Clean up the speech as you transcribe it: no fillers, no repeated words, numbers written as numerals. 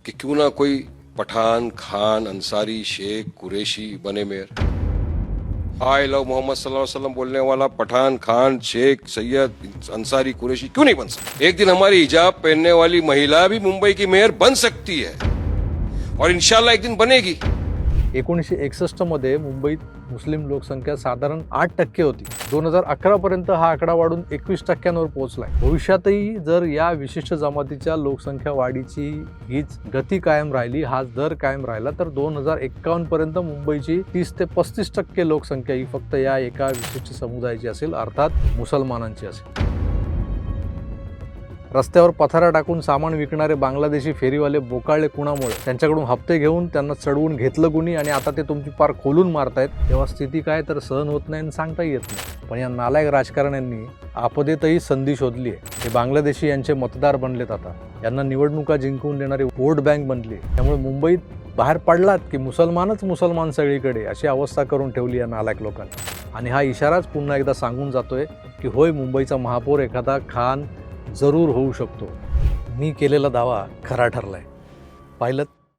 कि क्यों ना कोई पठान, खान, अंसारी, शेख, कुरैशी बने मेयर। आई लव मोहम्मद सल्लल्लाहु अलैहि वसल्लम बोलने वाला पठान, खान, शेख, सैयद, अंसारी, कुरैशी क्यों नहीं बन सकता? एक दिन हमारी हिजाब पहनने वाली महिला भी मुंबई की मेयर बन सकती है और इंशाल्लाह एक दिन बनेगी। 1961 मध्ये मुंबईत मुस्लिम लोकसंख्या साधारण 8% होती. 2011 पर्यंत हा आकडा वाढून 21% पोहोचलाय. भविष्यातही जर या विशिष्ट जमातीच्या लोकसंख्या वाढीची हीच गती कायम राहिली, हाच दर कायम राहिला, तर 2051 पर्यंत मुंबईची 30 ते 35% लोकसंख्या ही फक्त या एका विशिष्ट समुदायाची असेल, अर्थात मुसलमानांची असेल. रस्त्यावर पथारा टाकून सामान विकणारे बांगलादेशी फेरीवाले बोकाळले कुणामुळे? त्यांच्याकडून हप्ते घेऊन त्यांना चढवून घेतलं कुणी आणि आता ते तुमची पार खोलून मारतायत. तेव्हा स्थिती काय तर सहन होत नाही आणि सांगता येत नाही. पण या नालायक राजकारण्यांनी आपदेतही संधी शोधली आहे. हे बांगलादेशी यांचे मतदार बनलेत. आता यांना निवडणुका जिंकून देणारी वोट बँक बनली. त्यामुळे मुंबईत बाहेर पडलात की मुसलमानच मुसलमान सगळीकडे, अशी अवस्था करून ठेवली या नालायक लोकांनी. आणि हा इशाराच पुन्हा एकदा सांगून जातोय की होय, मुंबईचा महापौर एखादा खान जरूर होऊ शकतो. मी केलेला दावा खरा ठरलाय. पाहिलं?